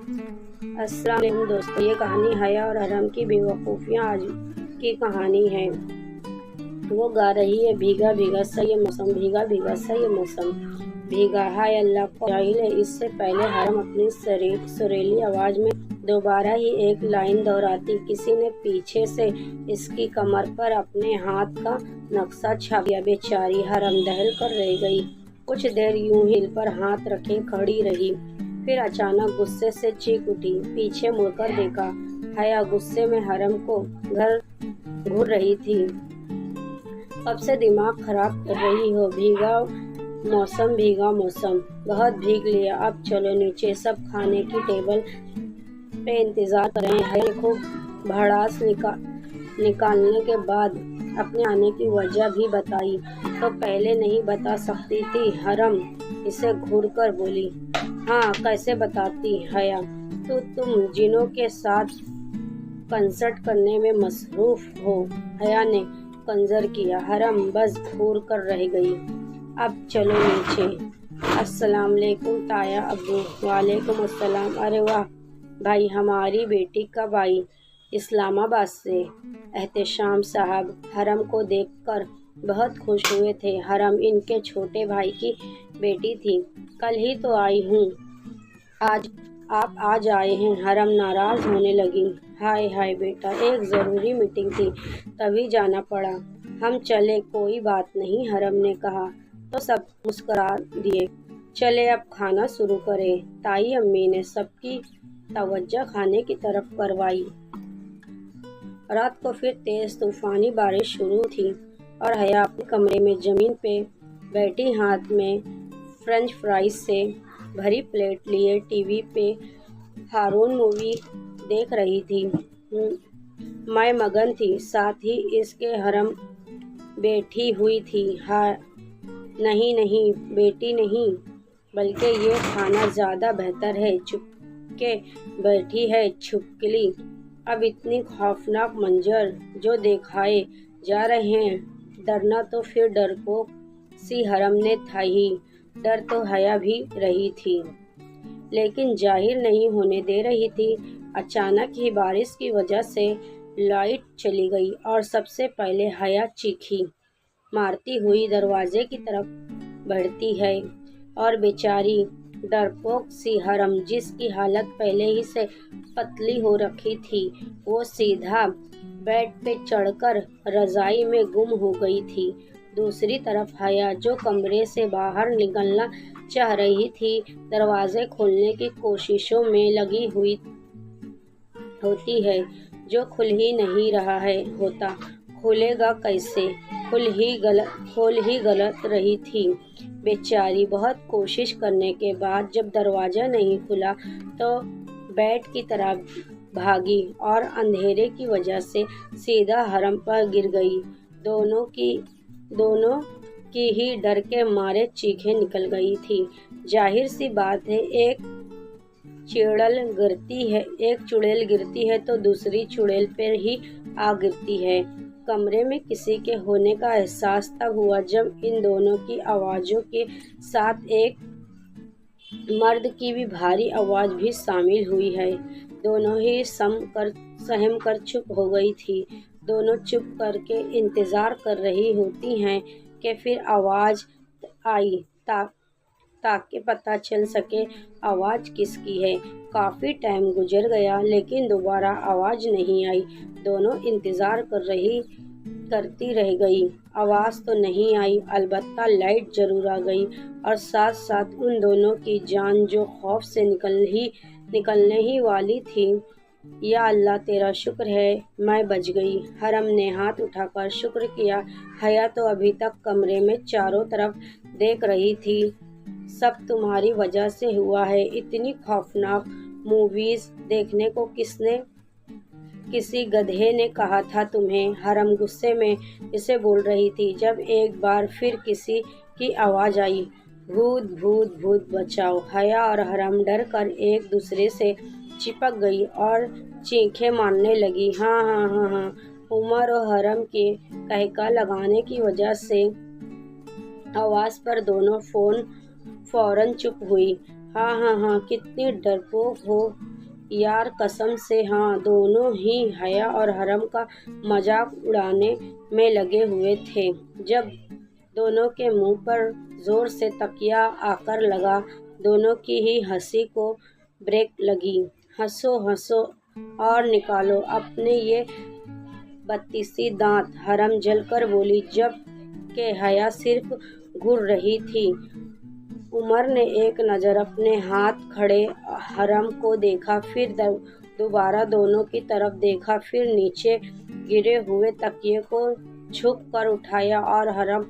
अस्सलाम वालेकुम दोस्तों, ये कहानी हया और हरम की बेवकूफ़ियाँ आज की कहानी है। वो गा रही है, भीगा भीगा सा ये मौसम, भीगा भीगा सा ये मौसम, भीगा हाय अल्लाह को जाहिल है। इससे पहले हरम अपनी सुरीली आवाज़ में दोबारा ही एक लाइन दोहराती, किसी ने पीछे से इसकी कमर पर अपने हाथ का नक्शा छाप दिया। बेचारी हरम दहल कर रह गई। कुछ देर यूं ही दिल पर हाथ रखे खड़ी रही, फिर अचानक गुस्से से चीख उठी। पीछे मुड़कर देखा, हया गुस्से में हरम को घर घूर रही थी। कब से दिमाग खराब कर रही हो? भीगा मौसम, बहुत भीग लिया, अब चलो नीचे, सब खाने की टेबल पे इंतजार कर रहे हैं। हया खूब भड़ास निकालने के बाद अपने आने की वजह भी बताई। तो पहले नहीं बता सकती थी? हरम इसे घूर कर बोली। हाँ, कैसे बताती हया, तुम जिनों के साथ कंसर्ट करने में मसरूफ हो। हया ने कंजर किया। हरम बस घूर कर रह गई। अब चलो नीचे। अस्सलाम वालेकुम ताया अब्बू। वालेकुम अस्सलाम। अरे वाह भाई, हमारी बेटी कब आई? इस्लामाबाद से। एहतेशाम साहब हरम को देखकर बहुत खुश हुए थे। हरम इनके छोटे भाई की बेटी थी। कल ही तो आई हूँ, आज आप आज आए हैं। हरम नाराज होने लगी। हाय हाय बेटा, एक ज़रूरी मीटिंग थी, तभी जाना पड़ा। हम चले? कोई बात नहीं, हरम ने कहा तो सब मुस्कुरा दिए। चले अब खाना शुरू करें। ताई अम्मी ने सबकी तवज्जो खाने की तरफ करवाई। रात को फिर तेज तूफानी बारिश शुरू थी और हया अपने कमरे में जमीन पे बैठी हाथ में फ्रेंच फ्राइज से भरी प्लेट लिए टीवी पे हारून मूवी देख रही थी। मैं मगन थी, साथ ही इसके हरम बैठी हुई थी। नहीं बेटी नहीं, बल्कि ये खाना ज़्यादा बेहतर है। चुपके बैठी है छुपकली। अब इतनी खौफनाक मंजर जो दिखाए जा रहे हैं, डरना तो फिर डरपोक सी हरम ने था ही। डर तो हया भी रही थी, लेकिन जाहिर नहीं होने दे रही थी। अचानक ही बारिश की वजह से लाइट चली गई और सबसे पहले हया चीखी मारती हुई दरवाजे की तरफ बढ़ती है और बेचारी डरपोक सी हरम, जिसकी हालत पहले ही से पतली हो रखी थी, वो सीधा बेड पे चढ़कर रजाई में गुम हो गई थी। दूसरी तरफ हया, जो कमरे से बाहर निकलना चाह रही थी, दरवाजे खोलने की कोशिशों में लगी हुई होती है, जो खुल ही नहीं रहा है होता। खुलेगा कैसे? खोल ही गलत रही थी। बेचारी बहुत कोशिश करने के बाद जब दरवाज़ा नहीं खुला तो बेड की तरफ भागी और अंधेरे की वजह से सीधा हरम पर गिर गई। दोनों की ही डर के मारे चीखें निकल गई थी। जाहिर सी बात है, एक चुड़ैल गिरती है तो दूसरी चुड़ैल पर ही आ गिरती है। कमरे में किसी के होने का एहसास तब हुआ जब इन दोनों की आवाज़ों के साथ एक मर्द की भी भारी आवाज़ भी शामिल हुई है। दोनों ही सहम कर चुप हो गई थी। दोनों चुप करके इंतज़ार कर रही होती हैं कि फिर आवाज़ आई ताकि पता चल सके आवाज़ किसकी है। काफ़ी टाइम गुजर गया, लेकिन दोबारा आवाज़ नहीं आई। दोनों इंतज़ार करती रह गई। आवाज़ तो नहीं आई, अलबत्ता लाइट ज़रूर आ गई और साथ साथ उन दोनों की जान, जो खौफ से निकलने ही वाली थी। या अल्लाह, तेरा शुक्र है मैं बच गई। हरम ने हाथ उठाकर शुक्र किया। हया तो अभी तक कमरे में चारों तरफ देख रही थी। सब तुम्हारी वजह से हुआ है। इतनी खौफनाक मूवीज़ देखने को किसी गधे ने कहा था तुम्हें? हरम गुस्से में इसे बोल रही थी जब एक बार फिर किसी की आवाज़ आई, भूत भूत भूत बचाओ। हया और हरम डर कर एक दूसरे से चिपक गई और चीखें मारने लगी। हाँ। उमर और हरम के कहका लगाने की वजह से आवाज़ पर दोनों फौरन चुप हुई। हाँ, कितनी डरपोक हो یار قسم سے ہاں، دونوں ہی حیا اور حرم کا مذاق اڑانے میں لگے ہوئے تھے۔ جب دونوں کے منہ پر زور سے تکیہ آ کر لگا، دونوں کی ہی ہنسی کو بریک لگی۔ ہنسو ہنسو اور نکالو اپنے یہ بتیسی دانت، حرم جل کر بولی، جب کہ حیا صرف گھور رہی تھی۔ عمر نے ایک نظر اپنے ہاتھ کھڑے حرم کو دیکھا، پھر دوبارہ دونوں کی طرف دیکھا، پھر نیچے گرے ہوئے تکیے کو جھک کر اٹھایا اور حرم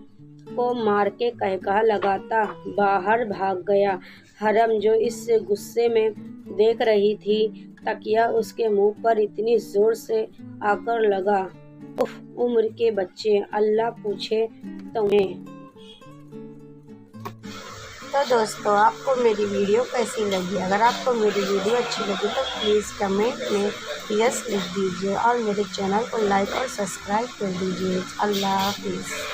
کو مار کے قہقہہ لگاتا باہر بھاگ گیا۔ حرم جو اس سے غصے میں دیکھ رہی تھی، تکیہ اس کے منہ پر اتنی زور سے آ کر لگا، اف، عمر کے بچے، اللہ پوچھے تمہیں۔ تو دوستو، آپ کو میری ویڈیو کیسی لگی؟ اگر آپ کو میری ویڈیو اچھی لگی تو پلیز کمنٹ میں یس لکھ دیجیے اور میرے چینل کو لائک اور سبسکرائب کر دیجیے۔ اللہ حافظ۔